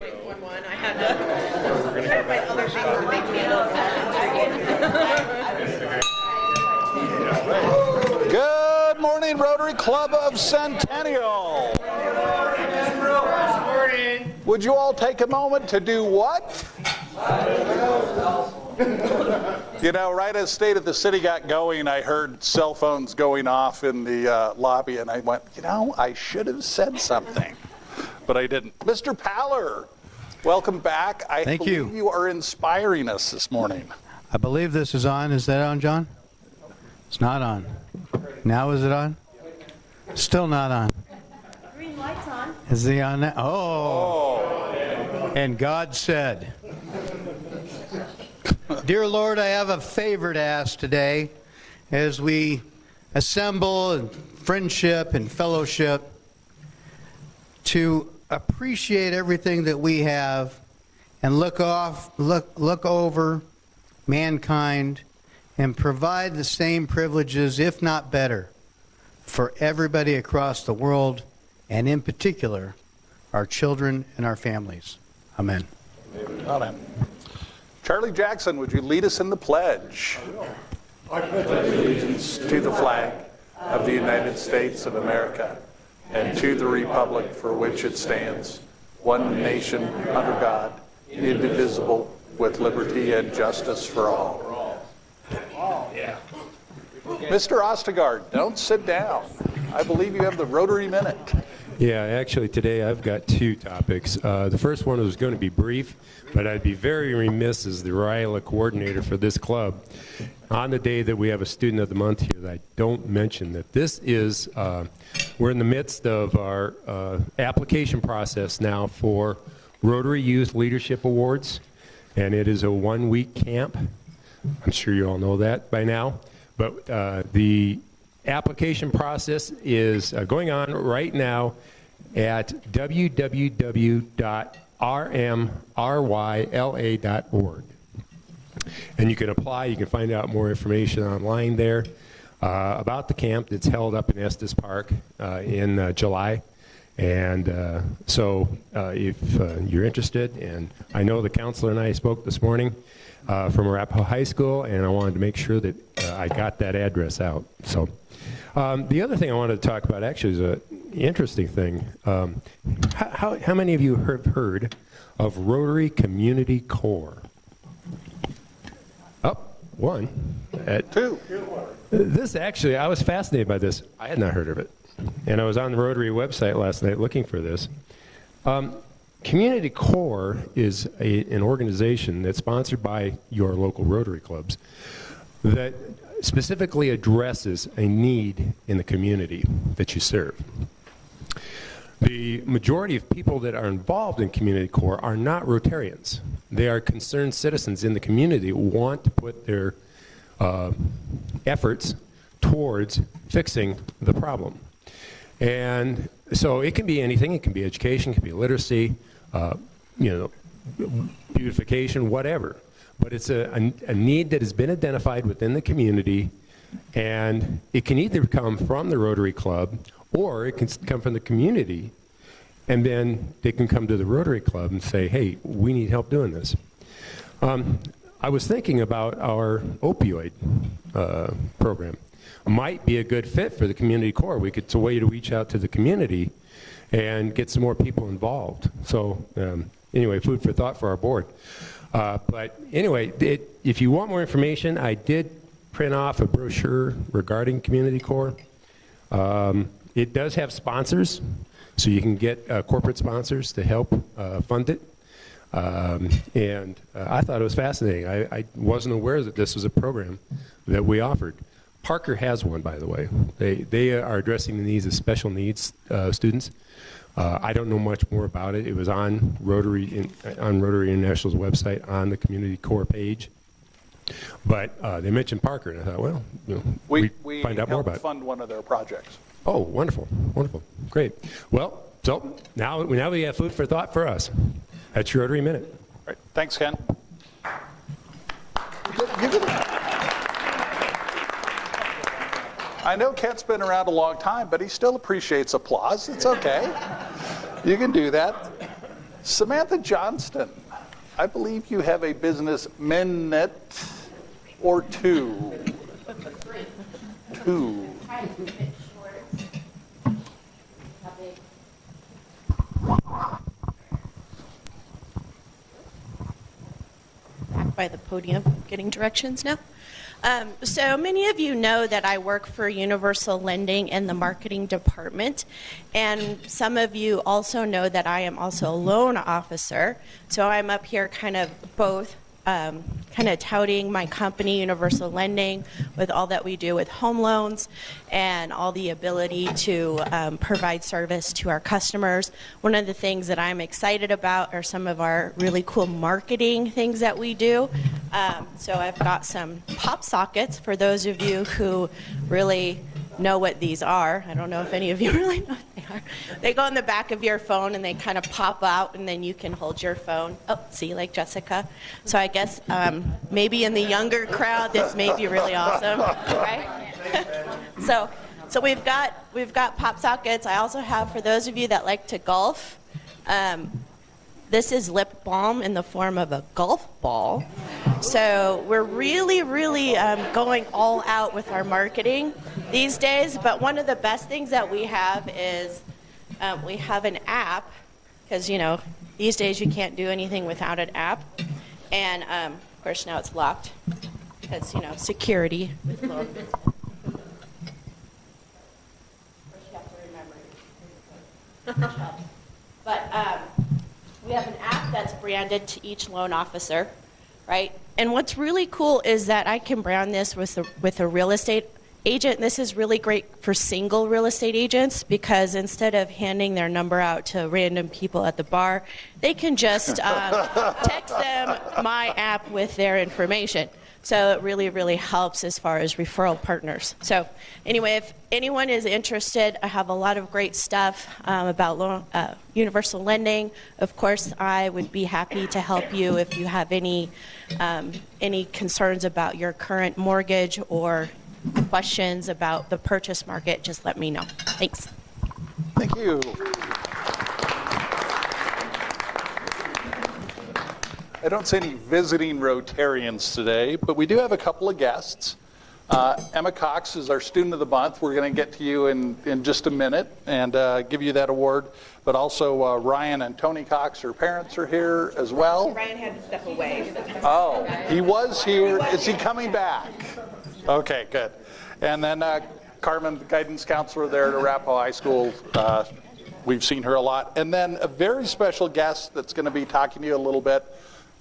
One. I had to find other things to make me a little Good morning, Rotary Club of Centennial. Good morning. Would you all take a moment to do what? You know, right as State of the City got going, I heard cell phones going off in the lobby, and I went, you know, I should have said something, but I didn't. Mr. Paller, welcome back. Thank you. You are inspiring us this morning. I believe this is on. Is that on, John? It's not on. Now is it on? Still not on. green light's on. Is he on now? Oh. And God said, Dear Lord, I have a favor to ask today as we assemble in friendship and fellowship to appreciate everything that we have and look over mankind and provide the same privileges, if not better, for everybody across the world, and in particular, our children and our families. Amen. Amen. Charlie Jackson, would you lead us in the pledge? I pledge allegiance to the flag of the United States of America and to the republic for which it stands, one nation under God, indivisible, with liberty and justice for all. Mr. Ostegard, don't sit down. I believe you have the Rotary Minute. Yeah, actually today I've got two topics. The first one was going to be brief, but I'd be very remiss as the RILA coordinator for this club on the day that we have a Student of the Month here that I don't mention that this is, we're in the midst of our application process now for Rotary Youth Leadership Awards, and it is a one-week camp. I'm sure you all know that by now, but the application process is going on right now at www.rmryla.org. And you can apply, you can find out more information online there about the camp that's held up in Estes Park in July. And so if you're interested, and I know the counselor and I spoke this morning from Arapahoe High School, and I wanted to make sure that I got that address out. So the other thing I wanted to talk about actually is an interesting thing. How many of you have heard of Rotary Community Corps? Oh, one. Two. This actually, I was fascinated by this. I had not heard of it. And I was on the Rotary website last night looking for this. Community Corps is an organization that's sponsored by your local Rotary clubs that specifically addresses a need in the community that you serve. The majority of people that are involved in Community Corps are not Rotarians. They are concerned citizens in the community who want to put their efforts towards fixing the problem. And so it can be anything. It can be education, it can be literacy, beautification, whatever. But it's a need that has been identified within the community, and it can either come from the Rotary Club or it can come from the community, and then they can come to the Rotary Club and say, hey, we need help doing this. I was thinking about our opioid program. Might be a good fit for the Community Corps. It's a way to reach out to the community and get some more people involved. So anyway, food for thought for our board. But anyway, if you want more information, I did print off a brochure regarding Community Corps. It does have sponsors, so you can get corporate sponsors to help fund it. And I thought it was fascinating. I wasn't aware that this was a program that we offered. Parker has one, by the way. They are addressing the needs of special needs students. I don't know much more about it. It was on Rotary International's website on the Community Corps page. But they mentioned Parker, and I thought, well, we find out more about it. We fund one of their projects. Oh, wonderful, wonderful, great. Well, so now we have food for thought for us. That's your Rotary Minute. All right. Thanks, Ken. I know Kent's been around a long time, but he still appreciates applause. It's okay. You can do that. Samantha Johnston, I believe you have a business minute or two. Two. Back by the podium, getting directions now. So many of you know that I work for Universal Lending in the marketing department, and some of you also know that I am also a loan officer. So I'm up here kind of both kind of touting my company, Universal Lending, with all that we do with home loans and all the ability to provide service to our customers. One of the things that I'm excited about are some of our really cool marketing things that we do. So I've got some pop sockets for those of you who really know what these are. I don't know if any of you really know what they are. They go in the back of your phone and they kind of pop out, and then you can hold your phone. Oh, see, like Jessica. So I guess maybe in the younger crowd, this may be really awesome, right? So we've got pop sockets. I also have, for those of you that like to golf, this is lip balm in the form of a golf ball. So we're really, really going all out with our marketing these days. But one of the best things that we have is we have an app, because, you know, these days you can't do anything without an app. And, of course, now it's locked because, you know, security with loans. Of course, you have to remember. But we have an app that's branded to each loan officer, right? And what's really cool is that I can brand this with a real estate agent. This is really great for single real estate agents, because instead of handing their number out to random people at the bar, they can just text them my app with their information. So it really, really helps as far as referral partners. So anyway, if anyone is interested, I have a lot of great stuff about universal lending. Of course, I would be happy to help you if you have any concerns about your current mortgage or questions about the purchase market. Just let me know. Thanks. Thank you. I don't see any visiting Rotarians today, but we do have a couple of guests. Emma Cox is our Student of the Month. We're going to get to you in just a minute and give you that award. But also Ryan and Tony Cox, her parents, are here as well. Ryan had to step away. Oh, he was here. Is he coming back? Okay, good. And then Carmen, the guidance counselor there at Arapahoe High School. We've seen her a lot. And then a very special guest that's going to be talking to you a little bit.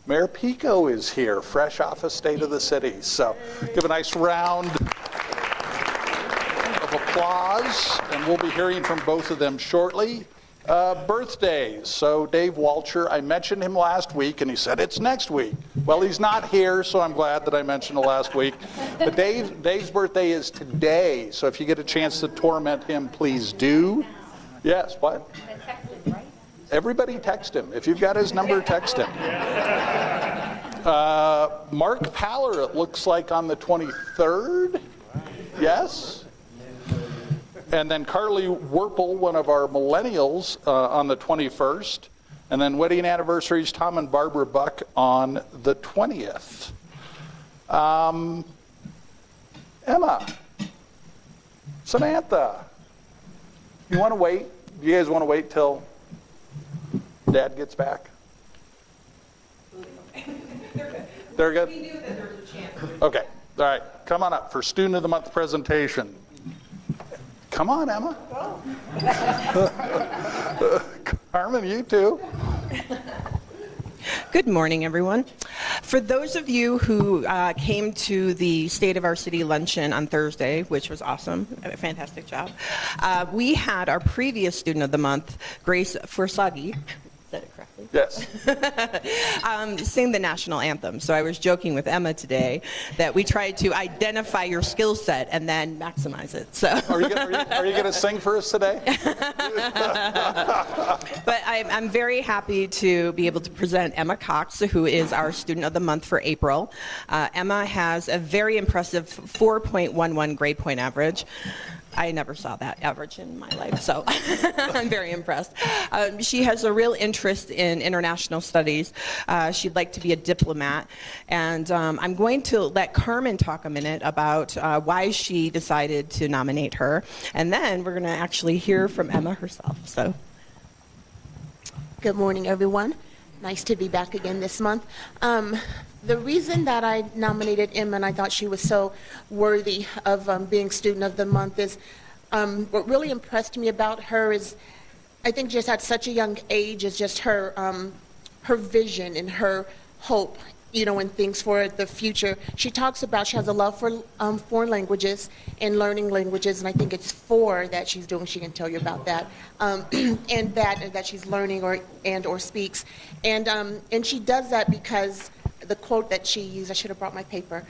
Mayor Pico is here, fresh off a State of the City. So give a nice round of applause, and we'll be hearing from both of them shortly. Birthdays. So Dave Walcher, I mentioned him last week, and he said it's next week. Well, he's not here, so I'm glad that I mentioned it last week. But Dave's birthday is today, so if you get a chance to torment him, please do. Yes, what? Everybody text him. If you've got his number, text him. Mark Paller, it looks like, on the 23rd. Yes? And then Carly Werpel, one of our millennials, on the 21st. And then wedding anniversaries, Tom and Barbara Buck on the 20th. Emma, Samantha, you want to wait? Do you guys want to wait till Dad gets back? They're good? We knew that there was a chance. Okay. All right. Come on up for Student of the Month presentation. Come on, Emma. Carmen, you too. Good morning, everyone. For those of you who came to the State of Our City luncheon on Thursday, which was awesome, a fantastic job, we had our previous Student of the Month, Grace Forsagi, said it correctly? Yes. Sing the national anthem. So I was joking with Emma today that we tried to identify your skill set and then maximize it. So Are you going to sing for us today? But I'm very happy to be able to present Emma Cox, who is our Student of the Month for April. Emma has a very impressive 4.11 grade point average. I never saw that average in my life, so I'm very impressed. She has a real interest in international studies. She'd like to be a diplomat, and I'm going to let Carmen talk a minute about why she decided to nominate her, and then we're going to actually hear from Emma herself. So, good morning, everyone. Nice to be back again this month. The reason that I nominated Emma and I thought she was so worthy of being Student of the Month is what really impressed me about her is I think just at such a young age is just her her vision and her hope, you know, and things for the future. She talks about she has a love for foreign languages and learning languages, and I think it's 4 that she's doing. She can tell you about that, and that she's learning or speaks, and she does that because the quote that she used, I should have brought my paper,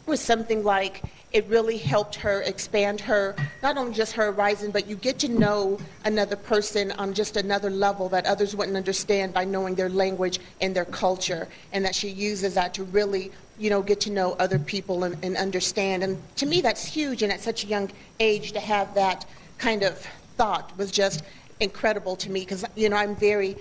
was something like, it really helped her expand her, not only just her horizon, but you get to know another person on just another level that others wouldn't understand by knowing their language and their culture, and that she uses that to really, you know, get to know other people and understand. And to me, that's huge, and at such a young age to have that kind of thought was just incredible to me, because, you know, I'm very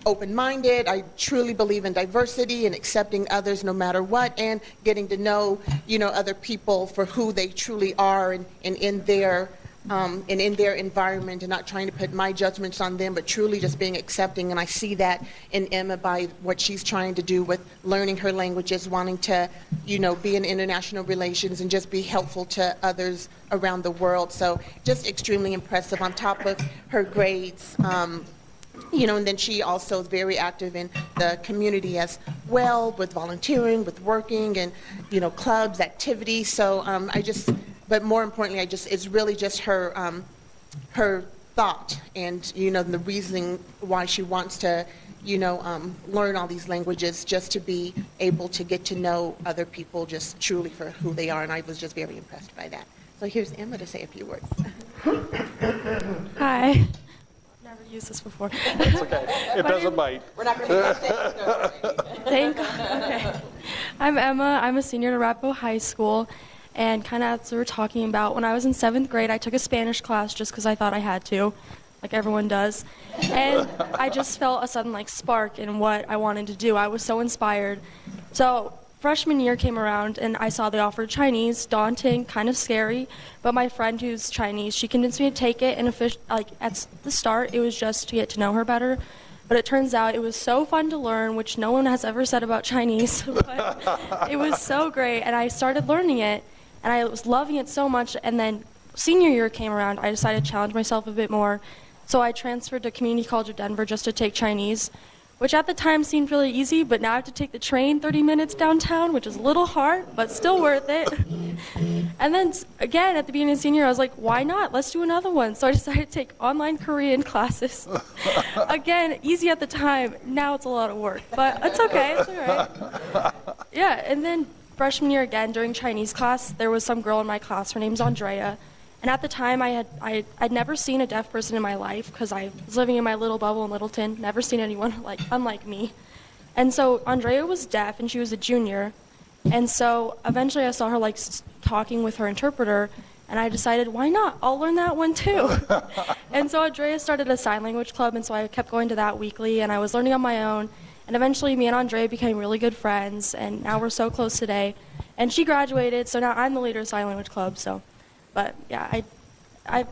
open-minded. I truly believe in diversity and accepting others no matter what, and getting to know, you know, other people for who they truly are and in their environment, and not trying to put my judgments on them, but truly just being accepting. And I see that in Emma by what she's trying to do with learning her languages, wanting to, you know, be in international relations and just be helpful to others around the world. So just extremely impressive on top of her grades. You know, and then she also is very active in the community as well, with volunteering, with working, and, you know, clubs, activities. So but more importantly, it's really just her, her thought and, you know, the reasoning why she wants to, you know, learn all these languages, just to be able to get to know other people just truly for who they are. And I was just very impressed by that. So here's Emma to say a few words. Hi. Never used this before. It's okay. It doesn't bite. We're not going to Thank God. Okay. I'm Emma. I'm a senior at Arapahoe High School. And kind of as we were talking about, when I was in 7th grade, I took a Spanish class just because I thought I had to, like everyone does. And I just felt a sudden spark in what I wanted to do. I was so inspired. So freshman year came around, and I saw they offered Chinese, daunting, kind of scary. But my friend who's Chinese, she convinced me to take it. And at the start, it was just to get to know her better. But it turns out it was so fun to learn, which no one has ever said about Chinese. But it was so great, and I started learning it. And I was loving it so much, and then senior year came around, I decided to challenge myself a bit more. So I transferred to Community College of Denver just to take Chinese, which at the time seemed really easy, but now I have to take the train 30 minutes downtown, which is a little hard, but still worth it. And then again, at the beginning of senior year, I was like, why not? Let's do another one. So I decided to take online Korean classes. Again, easy at the time. Now it's a lot of work, but it's okay. It's all right. Yeah, and then freshman year again, during Chinese class, there was some girl in my class. Her name's Andrea. And at the time, I'd never seen a deaf person in my life because I was living in my little bubble in Littleton, never seen anyone unlike me. And so Andrea was deaf, and she was a junior. And so eventually I saw her talking with her interpreter, and I decided, why not? I'll learn that one too. And so Andrea started a sign language club, and so I kept going to that weekly, and I was learning on my own. And eventually me and Andrea became really good friends, and now we're so close today. And she graduated, so now I'm the leader of Sign Language Club. So, but yeah,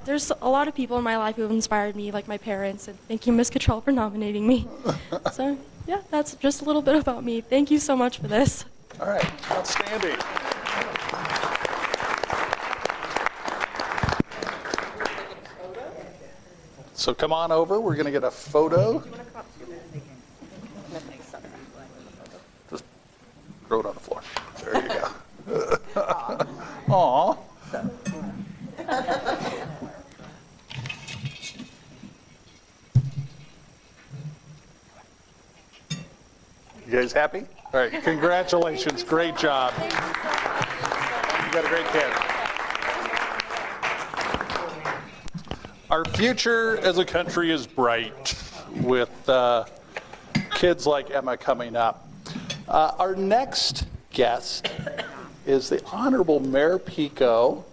there's a lot of people in my life who have inspired me, like my parents, and thank you, Ms. Cottrell, for nominating me. So yeah, that's just a little bit about me. Thank you so much for this. All right, outstanding. So come on over, we're going to get a photo. Just throw it on the floor. There you go. Aw. You guys happy? All right, congratulations. Great job. You got a great kid. Our future as a country is bright with kids like Emma coming up. Our next guest is the Honorable Mayor Pico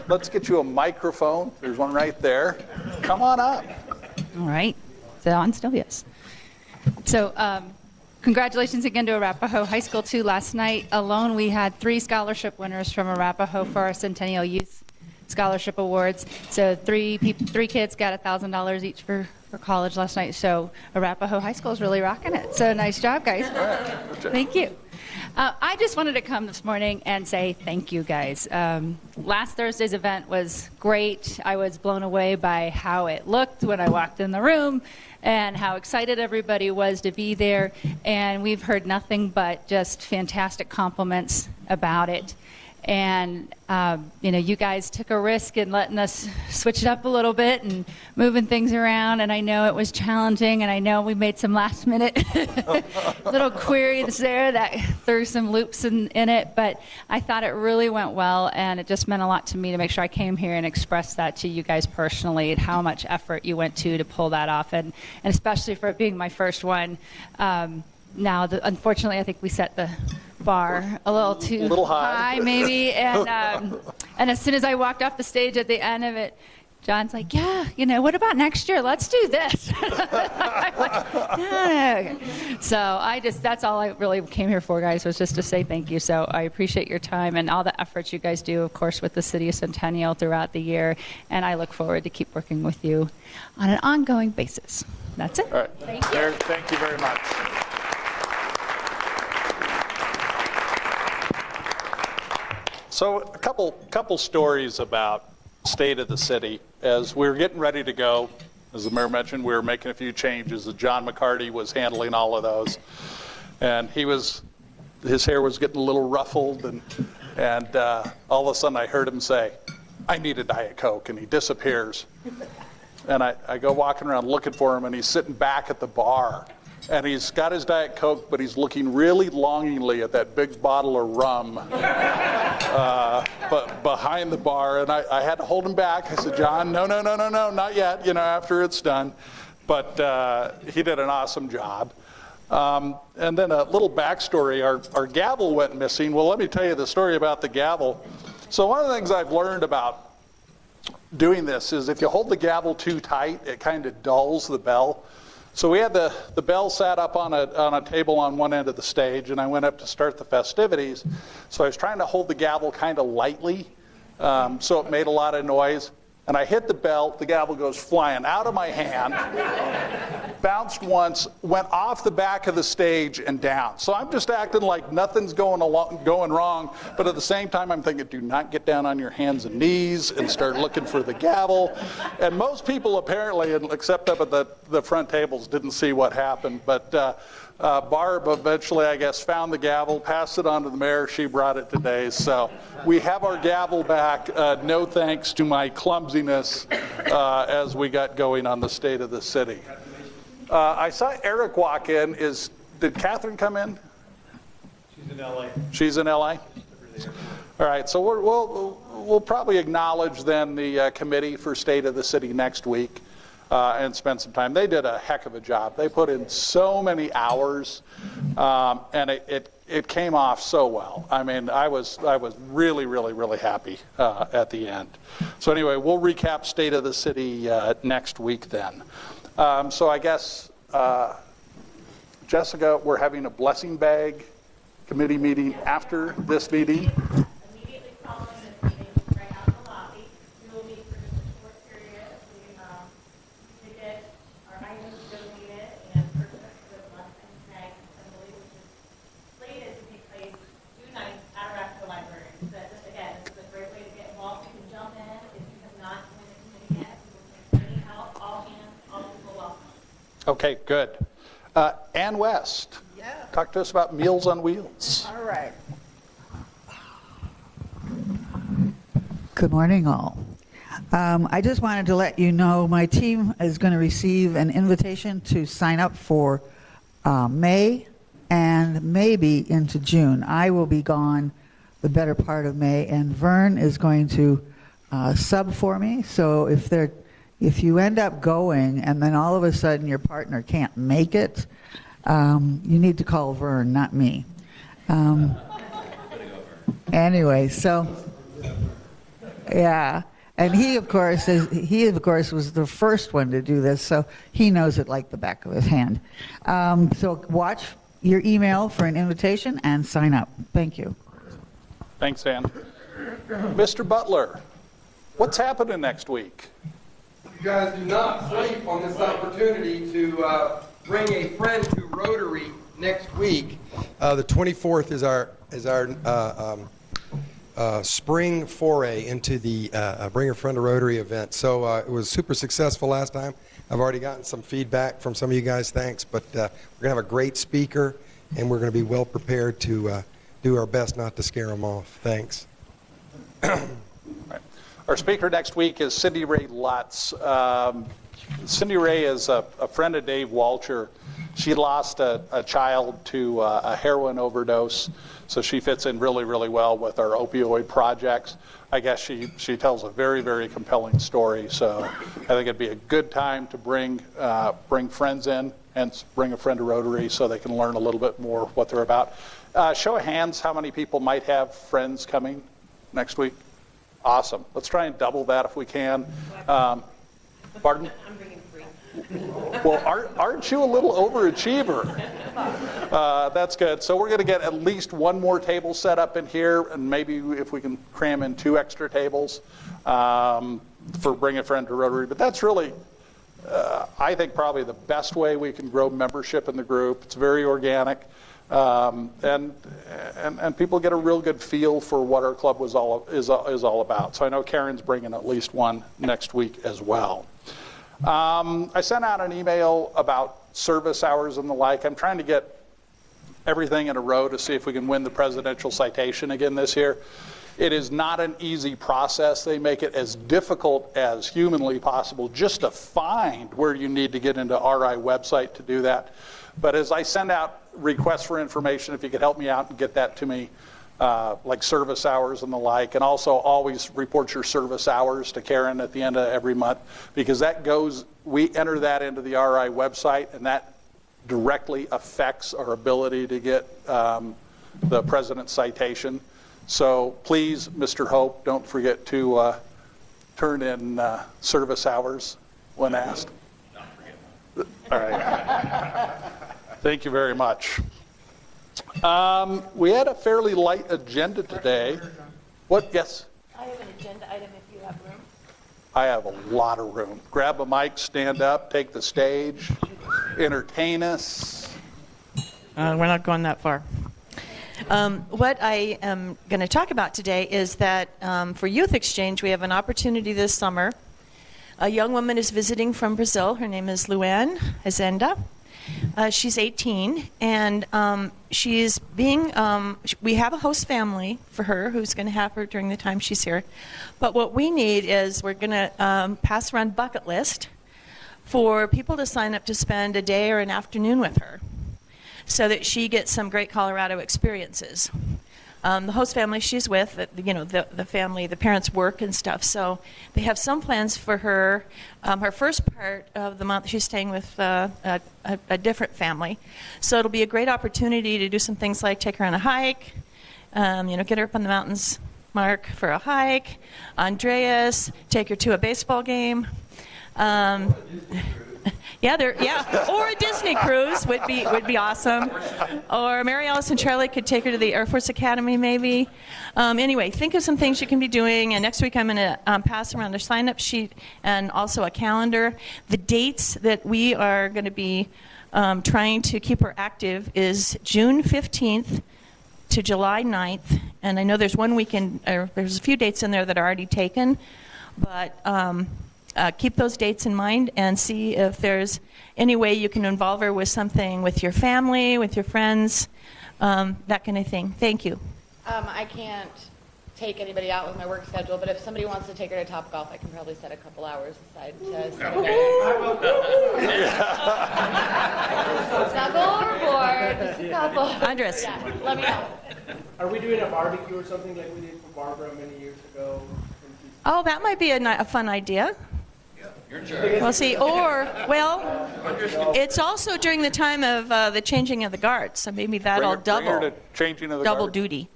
let's get you a microphone. There's one right there. Come on up. All right. Is it on still? Yes. So congratulations again to Arapahoe High School, too. Last night alone, we had 3 scholarship winners from Arapahoe for our Centennial Youth Scholarship Awards. So three kids got $1,000 each for college last night. So Arapahoe High School is really rocking it. So nice job, guys. Thank you. I just wanted to come this morning and say thank you, guys. Last Thursday's event was great. I was blown away by how it looked when I walked in the room and how excited everybody was to be there. And we've heard nothing but just fantastic compliments about it. And, you guys took a risk in letting us switch it up a little bit and moving things around. And I know it was challenging, and I know we made some last-minute little queries there that threw some loops in it. But I thought it really went well, and it just meant a lot to me to make sure I came here and expressed that to you guys personally, and how much effort you went to pull that off, and especially for it being my first one. Unfortunately, I think we set the bar a little too high maybe, and as soon as I walked off the stage at the end of it, John's like, yeah, what about next year? Let's do this. Okay. So that's all I really came here for, guys, was just to say thank you. So I appreciate your time and all the efforts you guys do, of course, with the City of Centennial throughout the year, and I look forward to keep working with you on an ongoing basis. That's it. All right. Thank you. Thank you very much. So a couple stories about state of the city. As we were getting ready to go, as the mayor mentioned, we were making a few changes. John McCarty was handling all of those, and his hair was getting a little ruffled, and all of a sudden I heard him say, "I need a Diet Coke," and he disappears. And I go walking around looking for him, and he's sitting back at the bar. And he's got his Diet Coke, but he's looking really longingly at that big bottle of rum but behind the bar. And I had to hold him back. I said, "John, no, not yet, after it's done." But he did an awesome job. And then a little backstory, our gavel went missing. Well, let me tell you the story about the gavel. So one of the things I've learned about doing this is if you hold the gavel too tight, it kind of dulls the bell. So we had the bell sat up on a table on one end of the stage, and I went up to start the festivities. So I was trying to hold the gavel kind of lightly, so it made a lot of noise. And I hit the bell, the gavel goes flying out of my hand, bounced once, went off the back of the stage and down. So I'm just acting like nothing's going wrong, but at the same time I'm thinking, do not get down on your hands and knees and start looking for the gavel. And most people apparently, except up at the front tables, didn't see what happened. But Barb eventually, I guess, found the gavel, passed it on to the mayor. She brought it today. So we have our gavel back. No thanks to my clumsiness as we got going on the state of the city. I saw Eric walk in. Did Catherine come in? She's in LA. She's in LA? All right, so we'll probably acknowledge then the committee for state of the city next week. And spend some time. They did a heck of a job. They put in so many hours, and it came off so well. I mean, I was really, really, really happy at the end. So anyway, we'll recap State of the City next week then. So I guess, Jessica, we're having a blessing bag committee meeting after this meeting. Immediately following this meeting, right out in the lobby, we will meet for just a short period. To get our items donated and purchase the blessing snack assembly, which is slated to take place June 9th at Arapahoe Library. So just again, this is a great way to get involved. You can jump in if you have not joined the committee yet. We will take any help, all hands, all people welcome. Okay, good. Ann West, talk to us about Meals on Wheels. All right. Good morning, all. I just wanted to let you know my team is going to receive an invitation to sign up for May and maybe into June. I will be gone the better part of May, and Vern is going to sub for me. So if you end up going and then all of a sudden your partner can't make it, you need to call Vern, not me. Anyway, so Yeah. And he, of course, was the first one to do this, so he knows it like the back of his hand. So watch your email for an invitation and sign up. Thank you. Thanks, Ann. Mr. Butler, what's happening next week? You guys do not sleep on this opportunity to bring a friend to Rotary next week. The 24th is our spring foray into the Bring a Friend to Rotary event. So it was super successful last time. I've already gotten some feedback from some of you guys, thanks. But we're going to have a great speaker, and we're going to be well prepared to do our best not to scare them off. Thanks. Our speaker next week is Cindy Ray Lutz. Cindy Ray is a friend of Dave Walcher. She lost a child to a heroin overdose, so she fits in really, really well with our opioid projects. I guess she tells a very, very compelling story, so I think it'd be a good time to bring friends in and bring a friend to Rotary so they can learn a little bit more what they're about. Show of hands, how many people might have friends coming next week? Awesome. Let's try and double that if we can. Pardon? I'm bringing 3. Well, aren't you a little overachiever? That's good. So we're going to get at least one more table set up in here, and maybe if we can cram in 2 extra tables for Bring a Friend to Rotary. But that's really, I think, probably the best way we can grow membership in the group. It's very organic. And people get a real good feel for what our club is all about. So I know Karen's bringing at least one next week as well. I sent out an email about service hours and the like. I'm trying to get everything in a row to see if we can win the presidential citation again this year. It is not an easy process. They make it as difficult as humanly possible just to find where you need to get into RI website to do that. But as I send out requests for information, if you could help me out and get that to me, like service hours and the like, and also always report your service hours to Karen at the end of every month, because that goes, we enter that into the RI website, and that directly affects our ability to get the president's citation. So please, Mr. Hope, don't forget to turn in service hours when asked. All right. Thank you very much. We had a fairly light agenda today. What? Yes? I have an agenda item if you have room. I have a lot of room. Grab a mic, stand up, take the stage, entertain us. We're not going that far. What I am going to talk about today is that for Youth Exchange, we have an opportunity this summer. A young woman is visiting from Brazil. Her name is Luann Azenda. She's 18, and she's being, we have a host family for her who's going to have her during the time she's here. But what we need is we're going to pass around bucket list for people to sign up to spend a day or an afternoon with her so that she gets some great Colorado experiences. The host family she's with, the family, the parents work and stuff, so they have some plans for her. Her first part of the month, she's staying with a different family. So it'll be a great opportunity to do some things like take her on a hike, get her up on the mountains, Mark, for a hike. Andreas, take her to a baseball game. Or a Disney cruise would be awesome. Or Mary Alice and Charlie could take her to the Air Force Academy, maybe. Anyway, think of some things you can be doing. And next week I'm going to pass around a sign-up sheet and also a calendar. The dates that we are going to be trying to keep her active is June 15th to July 9th. And I know there's one weekend, or there's a few dates in there that are already taken, but keep those dates in mind and see if there's any way you can involve her with something with your family, with your friends, that kind of thing. Thank you. I can't take anybody out with my work schedule, but if somebody wants to take her to Topgolf, I can probably set a couple hours aside to set Let's not go overboard. Just a couple. Andres. Yeah, let me know. Are we doing a barbecue or something like we did for Barbara many years ago? Oh, that might be a fun idea. We'll see. It's also during the time of the changing of the guards, so maybe that'll Bring her to changing of the double guard. duty.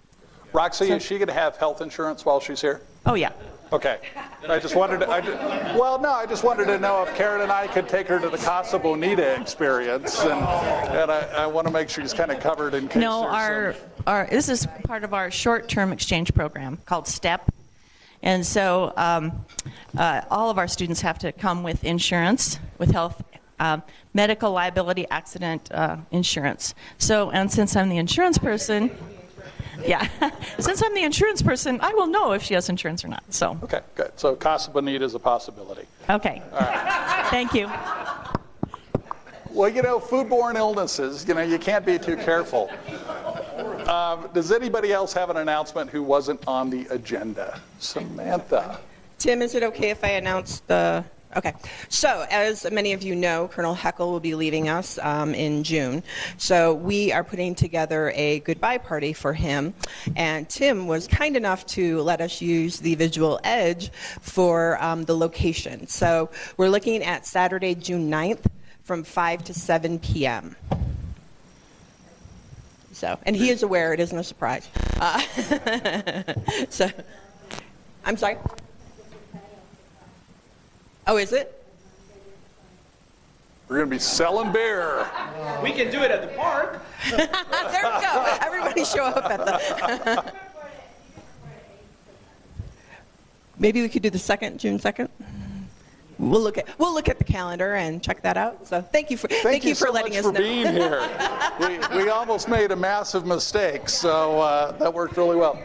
Roxy, is she going to have health insurance while she's here? Oh, yeah. Okay. I just wanted to, I just wanted to know if Karen and I could take her to the Casa Bonita experience, and I want to make sure she's kind of covered in case No, there's this is part of our short-term exchange program called STEP. And so all of our students have to come with insurance, with health, medical liability accident insurance. So, and since I'm the insurance person, since I'm the insurance person, I will know if she has insurance or not. So. Okay, good. So Casa Bonita is a possibility. Okay. All right. Thank you. Well, foodborne illnesses, you can't be too careful. Does anybody else have an announcement who wasn't on the agenda? Samantha. Tim, is it okay if I announce the... Okay. So, as many of you know, Colonel Heckle will be leaving us in June. So, we are putting together a goodbye party for him. And Tim was kind enough to let us use the visual edge for the location. So, we're looking at Saturday, June 9th from 5 to 7 p.m. So, and he is aware, it isn't a surprise. So, I'm sorry? Oh, is it? We're going to be selling beer. We can do it at the park. There we go. Everybody show up at the... Maybe we could do the June 2nd. We'll look at the calendar and check that out. So thank you for letting us know. Thank you so much for being here. We almost made a massive mistake, so that worked really well.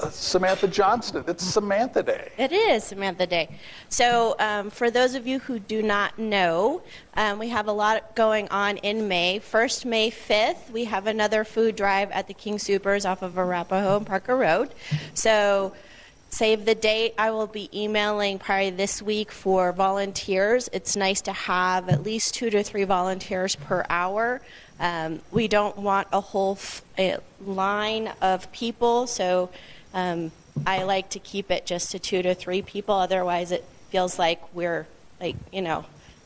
Samantha Johnston, it's Samantha Day. It is Samantha Day. So for those of you who do not know, we have a lot going on in May. First, May 5th, we have another food drive at the King Soopers off of Arapahoe and Parker Road. So save the date. I will be emailing probably this week for volunteers. It's nice to have at least 2 to 3 volunteers per hour. We don't want a whole line of people, so I like to keep it just to 2 to 3 people. Otherwise, it feels like we're the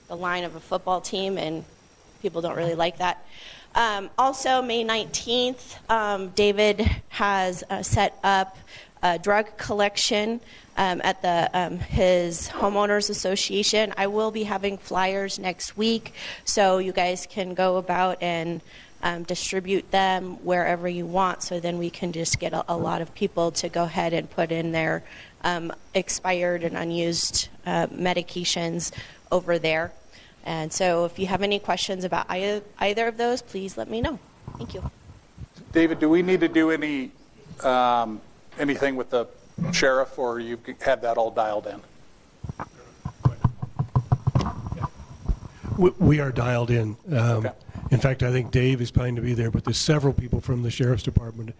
line of a football team, and people don't really like that. Also, May 19th, David has set up a drug collection at his homeowners association. I will be having flyers next week, so you guys can go about and distribute them wherever you want, so then we can just get a lot of people to go ahead and put in their expired and unused medications over there. And so if you have any questions about either of those, please let me know. Thank you. David, do we need to do anything with the sheriff, or you had that all dialed in? We are dialed in. Okay. In fact, I think Dave is planning to be there, but there's several people from the sheriff's department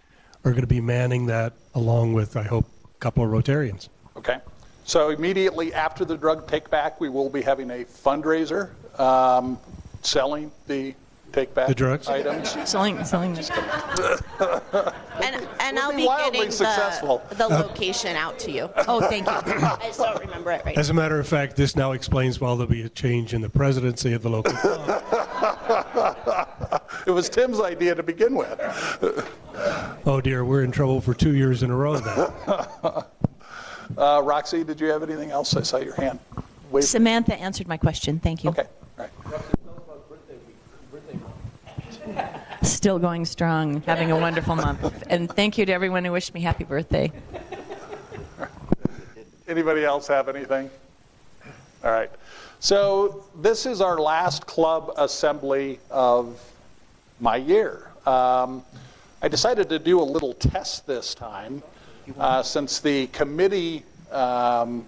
are going to be manning that, along with, I hope, a couple of Rotarians. Okay. So immediately after the drug take back, we will be having a fundraiser selling the take back items. Selling. And I'll be wildly getting successful. the location out to you. Oh, thank you. I just don't remember it right. As a matter of fact, this now explains why there'll be a change in the presidency of the local club. It was Tim's idea to begin with. Oh dear, we're in trouble for 2 years in a row now. Roxy, did you have anything else? I saw your hand waving. Samantha answered my question. Thank you. Okay. All right. Still going strong, having a wonderful month. And thank you to everyone who wished me happy birthday. Anybody else have anything? All right. So this is our last club assembly of my year. I decided to do a little test this time since the committee, we're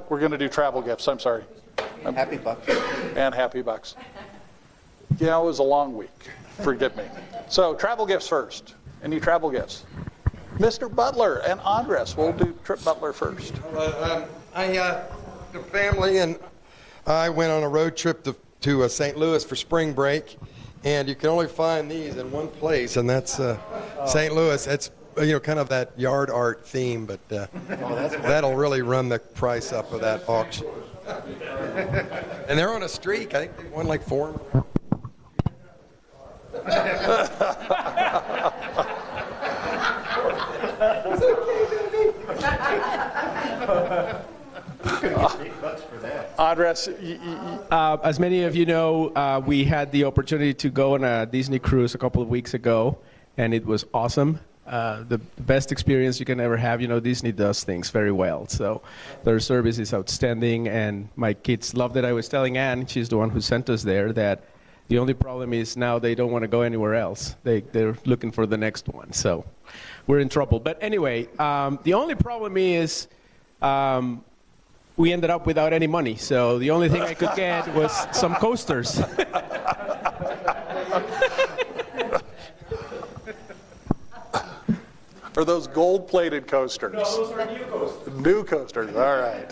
going to do travel gifts. I'm sorry. Happy bucks. And happy bucks. Yeah, it was a long week. Forgive me. So travel gifts first. Any travel gifts? Mr. Butler and Andres. We'll do Trip Butler first. The family and I went on a road trip to St. Louis for spring break, and you can only find these in one place, and that's St. Louis. It's kind of that yard art theme, but that'll really run the price up of that auction. And they're on a streak. I think they won like 4. progress. As many of you know, we had the opportunity to go on a Disney cruise a couple of weeks ago, and it was awesome. The best experience you can ever have. You know, Disney does things very well, so their service is outstanding, and my kids loved it. I was telling Anne, she's the one who sent us there, that the only problem is now they don't want to go anywhere else. They're looking for the next one, so we're in trouble. But anyway, the only problem is we ended up without any money, so the only thing I could get was some coasters. Are those gold-plated coasters? No, those are new coasters. New coasters, all right.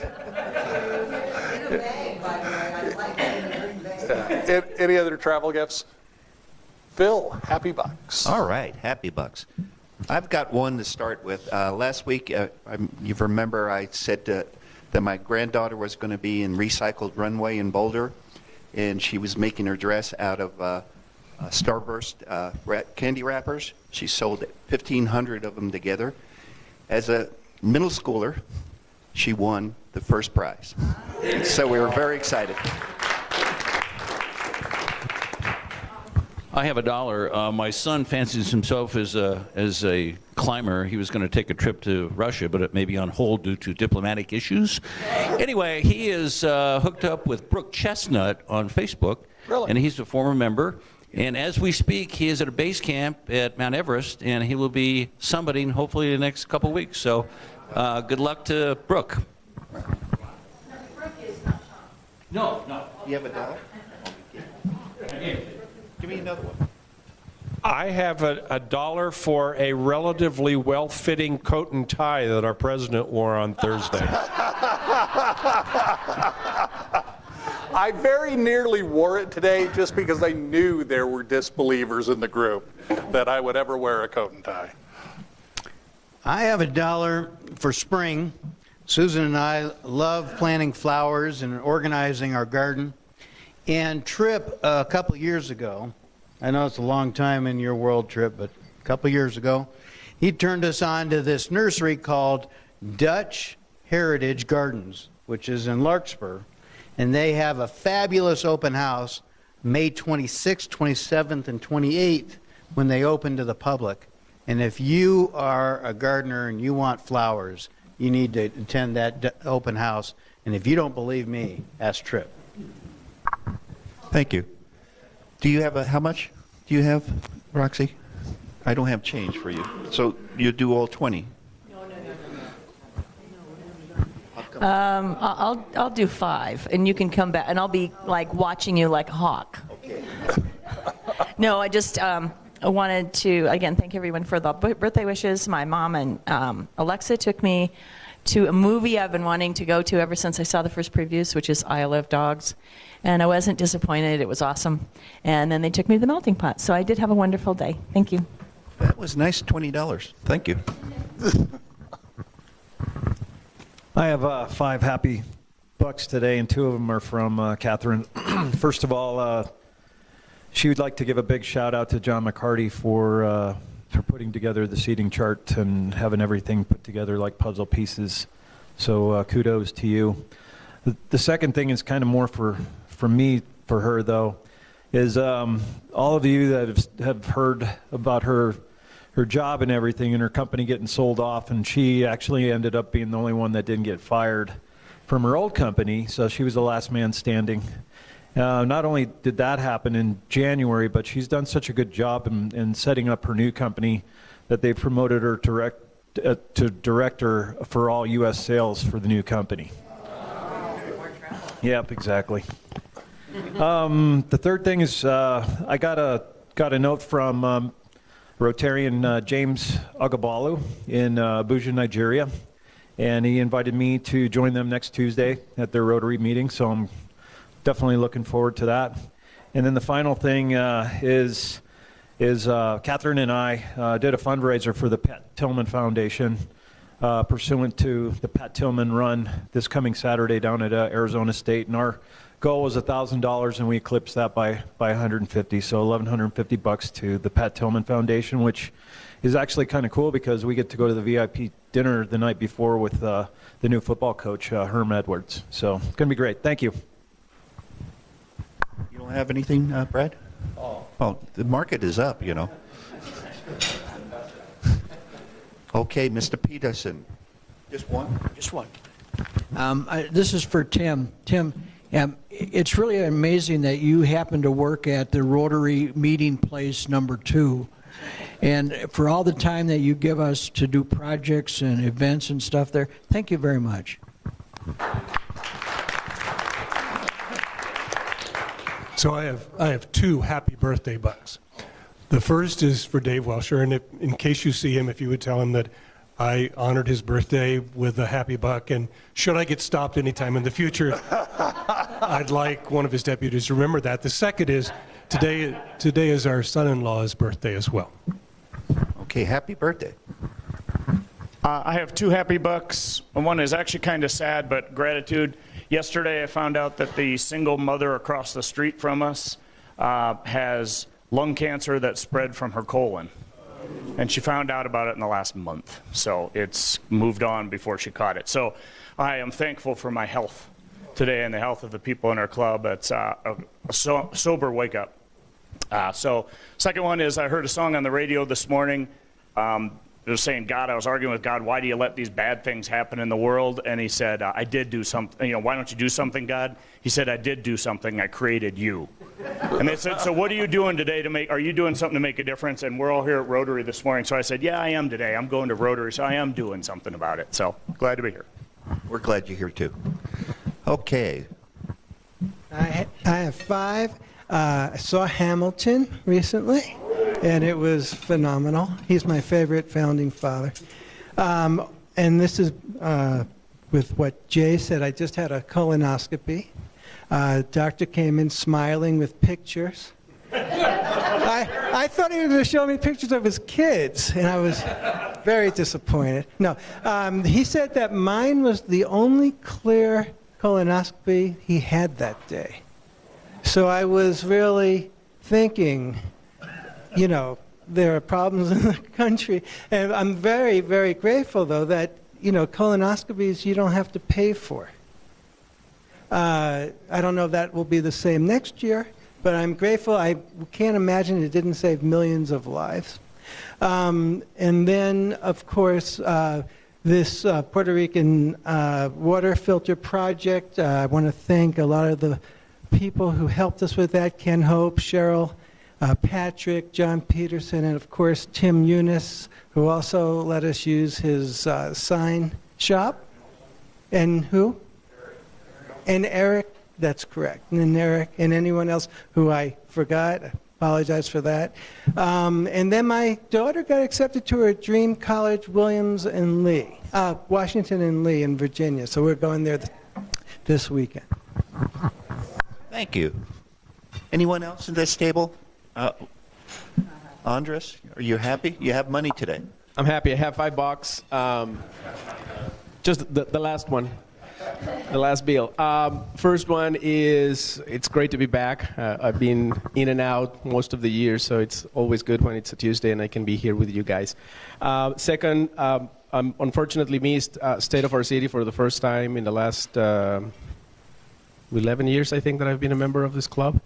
Any other travel gifts? Phil, Happy Bucks. All right, Happy Bucks. I've got one to start with. Last week, you remember I said that my granddaughter was going to be in recycled runway in Boulder, and she was making her dress out of Starburst candy wrappers. She sold 1,500 of them together. As a middle schooler, she won the first prize. So we were very excited. I have $1. My son fancies himself as a climber. He was going to take a trip to Russia, but it may be on hold due to diplomatic issues. Anyway, he is hooked up with Brooke Chestnut on Facebook, and he's a former member. And as we speak, he is at a base camp at Mount Everest, and he will be summiting hopefully the next couple weeks. So good luck to Brooke. No. You have $1? Give me another one. I have $1 for a relatively well-fitting coat and tie that our president wore on Thursday. I very nearly wore it today just because I knew there were disbelievers in the group that I would ever wear a coat and tie. I have $1 for spring. Susan and I love planting flowers and organizing our garden. And Trip, a couple years ago, I know it's a long time in your world, Trip, but a couple years ago, he turned us on to this nursery called Dutch Heritage Gardens, which is in Larkspur. And they have a fabulous open house May 26th, 27th, and 28th when they open to the public. And if you are a gardener and you want flowers, you need to attend that open house. And if you don't believe me, ask Trip. Thank you. Do you have how much do you have, Roxy? I don't have change for you. So you do all 20? I'll do 5, and you can come back, and I'll be like watching you like a hawk. Okay. No, I just I wanted to again thank everyone for the birthday wishes. My mom and Alexa took me to a movie I've been wanting to go to ever since I saw the first previews, which is I Love Dogs, and I wasn't disappointed. It was awesome, and then they took me to the melting pot. So I did have a wonderful day. Thank you. That was nice, $20. Thank you. I have 5 happy bucks today, and 2 of them are from Catherine. First of all, she would like to give a big shout out to John McCarty for putting together the seating chart and having everything put together like puzzle pieces. So kudos to you. The second thing is kind of more for me, for her though, is all of you that have heard about her job and everything, and her company getting sold off, and she actually ended up being the only one that didn't get fired from her old company, so she was the last man standing. Not only did that happen in January, but she's done such a good job in setting up her new company that they promoted her to director for all U.S. sales for the new company. Yep, exactly. The third thing is I got a note from Rotarian James Agabalu in Abuja, Nigeria, and he invited me to join them next Tuesday at their Rotary meeting, so I'm definitely looking forward to that. And then the final thing is Catherine and I did a fundraiser for the Pat Tillman Foundation pursuant to the Pat Tillman Run this coming Saturday down at Arizona State, and our goal was $1,000, and we eclipsed that by 150, so $1,150 to the Pat Tillman Foundation, which is actually kind of cool because we get to go to the VIP dinner the night before with the new football coach, Herm Edwards. So it's going to be great. Thank you. don't have anything, Brad? Oh, the market is up, you know. Okay, Mr. Peterson. Just one? Just one. This is for Tim. Tim, it's really amazing that you happen to work at the Rotary Meeting Place #2. And for all the time that you give us to do projects and events and stuff there, thank you very much. So I have two happy birthday bucks. The first is for Dave Welsher, and in case you see him, if you would tell him that I honored his birthday with a happy buck, and should I get stopped anytime in the future, I'd like one of his deputies to remember that. The second is today is our son-in-law's birthday as well. Okay, happy birthday. I have two happy bucks. One is actually kind of sad, but gratitude. Yesterday I found out that the single mother across the street from us has lung cancer that spread from her colon. And she found out about it in the last month. So it's moved on before she caught it. So I am thankful for my health today and the health of the people in our club. It's a sober wake up. So second one is I heard a song on the radio this morning. It was saying, God, I was arguing with God, why do you let these bad things happen in the world? And he said, I did do something. Why don't you do something, God? He said, I did do something. I created you. And they said, so what are you doing today are you doing something to make a difference? And we're all here at Rotary this morning. So I said, yeah, I am today. I'm going to Rotary, so I am doing something about it. So glad to be here. We're glad you're here too. Okay. I have five. I saw Hamilton recently, and it was phenomenal. He's my favorite founding father. And this is with what Jay said. I just had a colonoscopy. Doctor came in smiling with pictures. I thought he was going to show me pictures of his kids, and I was very disappointed. No, he said that mine was the only clear colonoscopy he had that day. So I was really thinking, there are problems in the country. And I'm very, very grateful, though, that, colonoscopies you don't have to pay for. I don't know if that will be the same next year, but I'm grateful. I can't imagine it didn't save millions of lives. And then, of course, this Puerto Rican water filter project, I want to thank a lot of the people who helped us with that, Ken Hope, Cheryl, Patrick, John Peterson, and of course Tim Eunice, who also let us use his sign shop. And who? And Eric, that's correct. And Eric, and anyone else who I forgot, I apologize for that. And then my daughter got accepted to her dream college, Washington and Lee in Virginia. So we're going there this weekend. Thank you. Anyone else at this table? Andres, are you happy? You have money today. I'm happy. I have $5. Just the last one. The last bill. First one is, it's great to be back. I've been in and out most of the year, so it's always good when it's a Tuesday and I can be here with you guys. Second, I unfortunately missed State of Our City for the first time in the last 11 years, I think, that I've been a member of this club.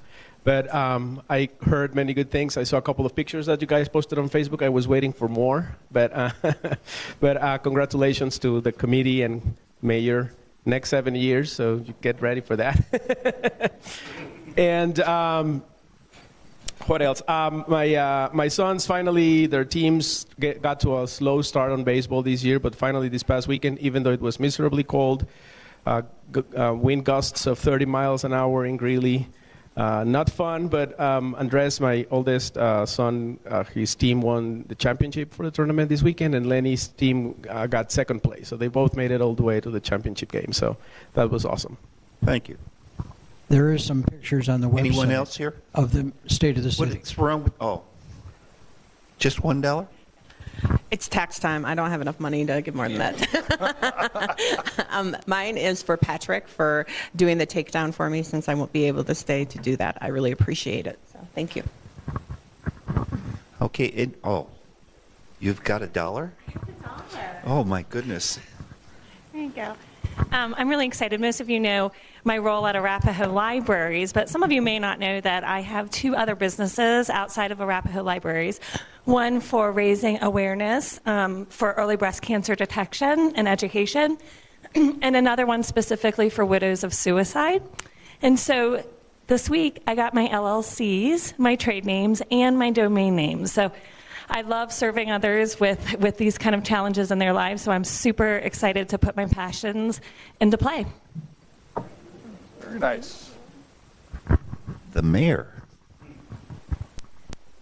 But I heard many good things. I saw a couple of pictures that you guys posted on Facebook. I was waiting for more. But congratulations to the committee and mayor. Next 7 years, so you get ready for that. And what else? My sons finally, their teams got to a slow start on baseball this year, but finally this past weekend, even though it was miserably cold, wind gusts of 30 miles an hour in Greeley. Not fun, but Andres, my oldest son, his team won the championship for the tournament this weekend, and Lenny's team got second place. So they both made it all the way to the championship game. So that was awesome. Thank you. There is some pictures on the website. Anyone else here? Of the state of the city. What's wrong with, just $1? It's tax time. I don't have enough money to give more than that. Mine is for Patrick for doing the takedown for me since I won't be able to stay to do that. I really appreciate it. So thank you. Okay. You've got $1? Oh my goodness. There you go. I'm really excited. Most of you know my role at Arapahoe Libraries, but some of you may not know that I have 2 other businesses outside of Arapahoe Libraries. One for raising awareness for early breast cancer detection and education, and another one specifically for widows of suicide. And so this week I got my LLCs, my trade names, and my domain names. So I love serving others with these kind of challenges in their lives, so I'm super excited to put my passions into play. Very nice. The mayor.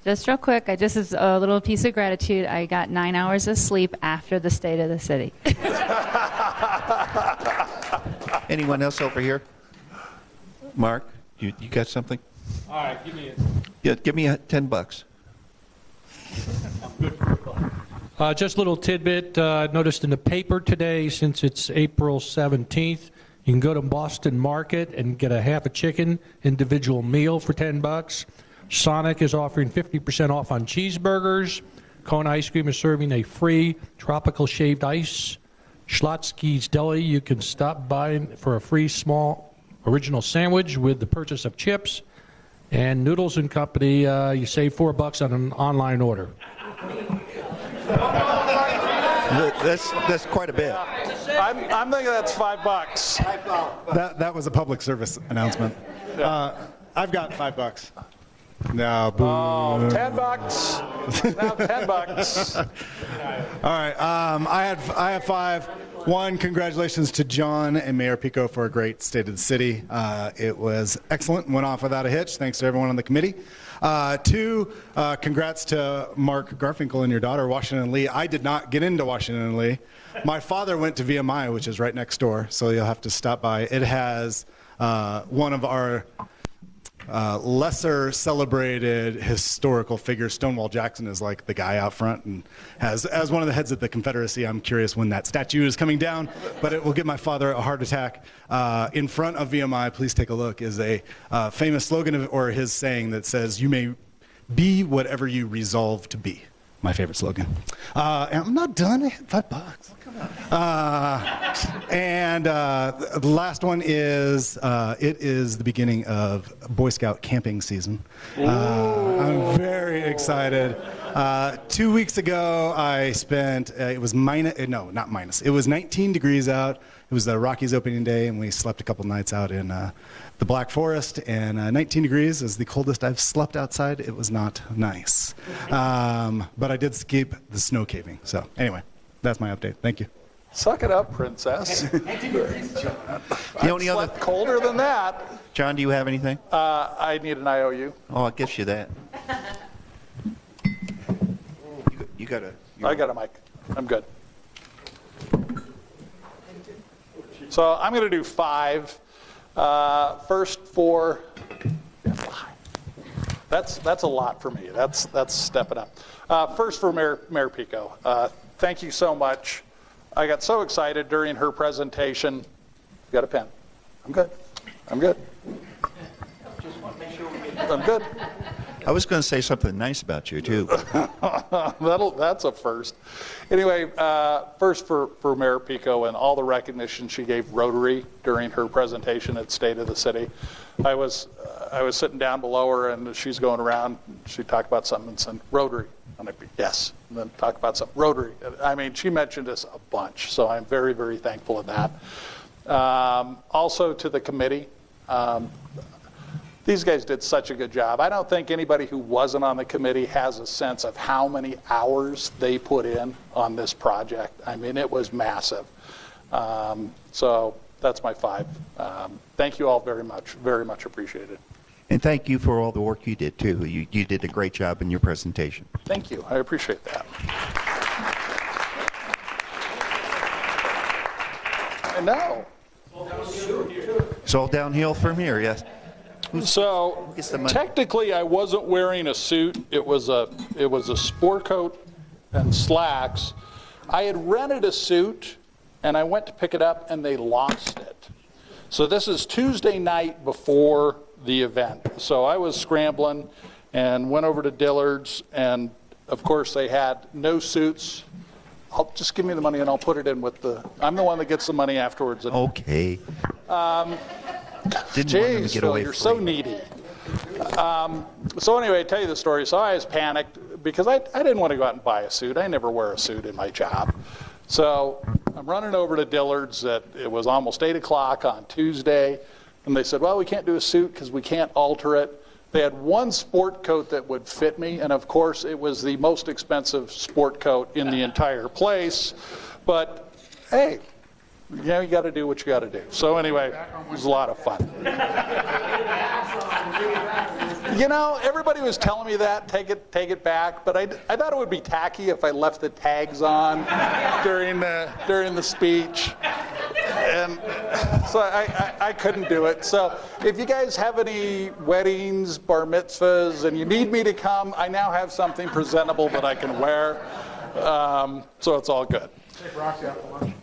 Just real quick, just as a little piece of gratitude, I got 9 hours of sleep after the State of the City. Anyone else over here? Mark, you got something? All right, give me it. Yeah, give me $10. Just a little tidbit. I noticed in the paper today, since it's April 17th, you can go to Boston Market and get a half a chicken individual meal for $10. Sonic is offering 50% off on cheeseburgers. Cone Ice Cream is serving a free tropical shaved ice. Schlotsky's Deli, you can stop by for a free small original sandwich with the purchase of chips. And Noodles and Company, you save $4 on an online order. That's quite a bit. I'm thinking that's $5. That was a public service announcement. I've got $5. No, boo. Oh, $10. Now $10. All right. I have 5. 1, congratulations to John and Mayor Pico for a great State of the City. It was excellent and went off without a hitch. Thanks to everyone on the committee. 2, congrats to Mark Garfinkel and your daughter, Washington Lee. I did not get into Washington Lee. My father went to VMI, which is right next door, so you'll have to stop by. It has one of our lesser celebrated historical figures. Stonewall Jackson is like the guy out front, and as one of the heads of the Confederacy, I'm curious when that statue is coming down, but it will give my father a heart attack. In front of VMI, please take a look, is a famous slogan or his saying that says, "You may be whatever you resolve to be." My favorite slogan. And I'm not done. I had $5. And the last one is, it is the beginning of Boy Scout camping season. I'm very excited. 2 weeks ago, I spent, it was it was 19 degrees out. It was the Rockies opening day, and we slept a couple nights out in the Black Forest, and 19 degrees is the coldest I've slept outside. It was not nice. But I did skip the snow caving. So anyway, that's my update. Thank you. Suck it up, princess. The only other colder than that. John, do you have anything? I need an IOU. Oh, I'll get you that. You got a... I got a mic. I'm good. So I'm going to do 5. First for... That's a lot for me. That's stepping up. First for Mayor Pico. Thank you so much. I got so excited during her presentation. You got a pen? I'm good. I'm good. I'm good. I was going to say something nice about you, too. That's a first. Anyway, first for Mayor Pico and all the recognition she gave Rotary during her presentation at State of the City. I was sitting down below her, and she's going around. She talked about something and said, Rotary. And I'd be, yes. And then talk about something, Rotary. I mean, she mentioned us a bunch, so I'm very, very thankful of that. Also to the committee. These guys did such a good job. I don't think anybody who wasn't on the committee has a sense of how many hours they put in on this project. I mean, it was massive. So that's my 5. Thank you all very much appreciated. And thank you for all the work you did, too. You did a great job in your presentation. Thank you. I appreciate that. I know. It's all downhill from here, yes. So technically, I wasn't wearing a suit. It was a sport coat and slacks. I had rented a suit, and I went to pick it up, and they lost it. So this is Tuesday night before the event. So I was scrambling and went over to Dillard's, and of course they had no suits I'll just give me the money and I'll put it in with the, I'm the one that gets the money afterwards. Okay. Didn't want them to Jeez, get Phil, away you're free. so needy. So anyway, I tell you the story. So I was panicked because I didn't want to go out and buy a suit. I never wear a suit in my job. So I'm running over to Dillard's. It was almost 8 o'clock on Tuesday. And they said, well, we can't do a suit because we can't alter it. They had one sport coat that would fit me, and of course it was the most expensive sport coat in the entire place. But hey, you know, you got to do what you got to do. So anyway, it was a lot of fun. You know, everybody was telling me that, take it back, but I thought it would be tacky if I left the tags on during the speech. And so I couldn't do it. So if you guys have any weddings, bar mitzvahs, and you need me to come, I now have something presentable that I can wear. So it's all good. Take Roxy out for lunch.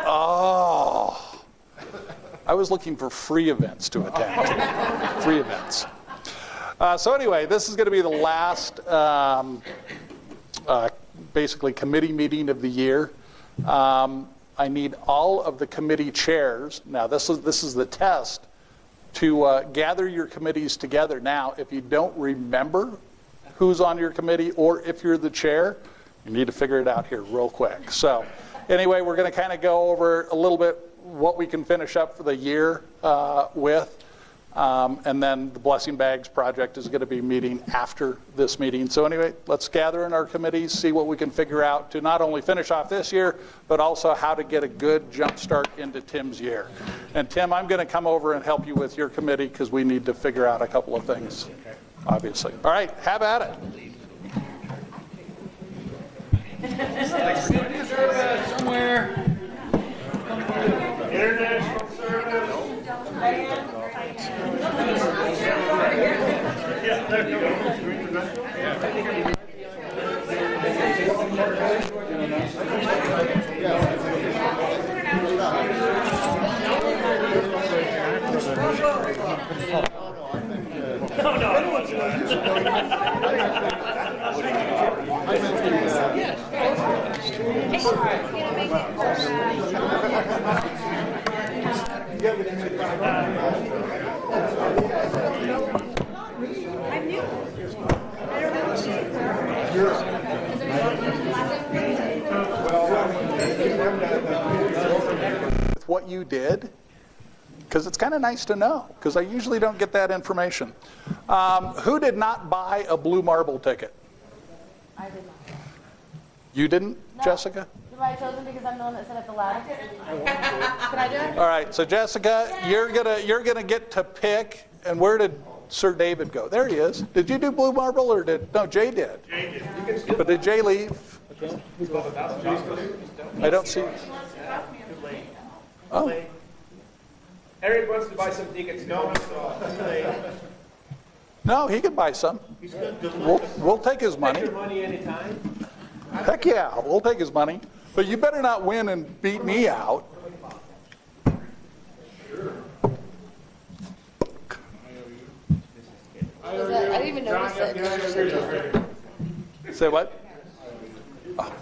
Oh, I was looking for free events to attend. Free events. So anyway, this is going to be the last basically committee meeting of the year. I need all of the committee chairs. Now, this is the test to gather your committees together. Now, if you don't remember who's on your committee or if you're the chair, you need to figure it out here real quick. So anyway, we're going to kind of go over a little bit what we can finish up for the year with. And then the Blessing Bags project is going to be meeting after this meeting. So anyway, let's gather in our committees, see what we can figure out to not only finish off this year, but also how to get a good jump start into Tim's year. And Tim, I'm going to come over and help you with your committee because we need to figure out a couple of things, obviously. All right, have at it. Somewhere. International service. Yeah, there you go. With what you did, because it's kind of nice to know, because I usually don't get that information. Who did not buy a Blue Marble ticket? I did not. You didn't, No. Jessica? Am I chosen because I'm the one that set up the ladder? Can I do it? All right, so Jessica, you're gonna get to pick. And where did Sir David go? There he is. Did you do Blue Marble or no? Jay did. Jay did. But did Jay leave? I don't see. Oh. Eric wants to buy some tickets. No, No, he could buy some. We'll take his money. Take your money anytime. Heck yeah, we'll take his money. But you better not win and beat me out. I didn't even notice it. Say what? Oh.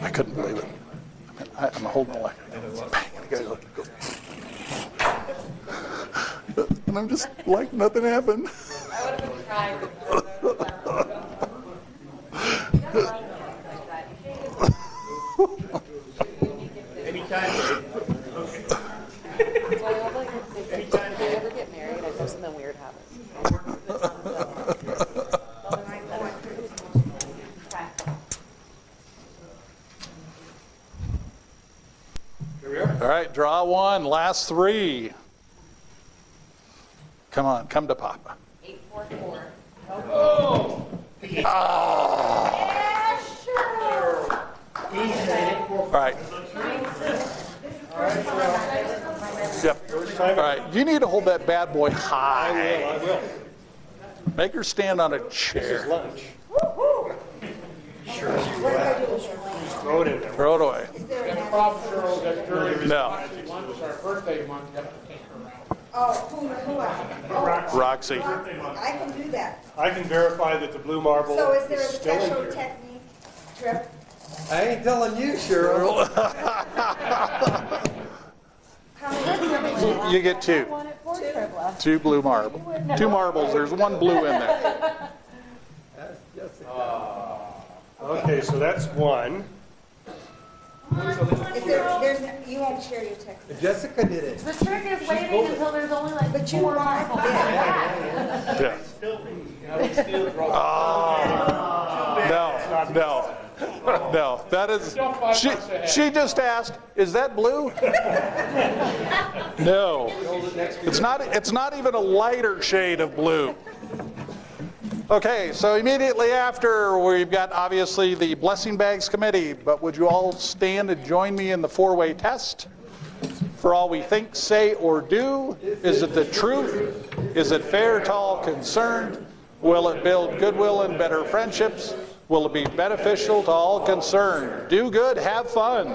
I couldn't believe it. I'm holding the leg. And I'm just like nothing happened. I would have been crying. Anytime. Anytime. If you ever get married, I hope something weird happens. All right, draw one, last three. Come on, come to Papa. 844. Oh! Ah. All right. Yep. All right. You need to hold that bad boy high. I will. Make her stand on a chair. Lunch. Sure. Throw it in there. Throw it away. Got a problem, Cheryl. Got jury. No. It's our birthday month. Got to take her out. Oh, who else? Roxy. I can do that. I can verify that the blue marble So is there a still in special here. technique, Trip? I ain't telling you, Cheryl. You get two. Two blue marbles. Two marbles. There's one blue in there. Okay, so that's one. You won't share your text. Jessica did it. The trick is waiting until there's only like But you four want marbles. Yeah. No. That is. She just asked, "Is that blue?" No. It's not even a lighter shade of blue. Okay, so immediately after, we've got obviously the Blessing Bags Committee, but would you all stand and join me in the four-way test? For all we think, say, or do, is it the truth? Is it fair to all concerned? Will it build goodwill and better friendships? Will it be beneficial to all concerned? Do good, have fun.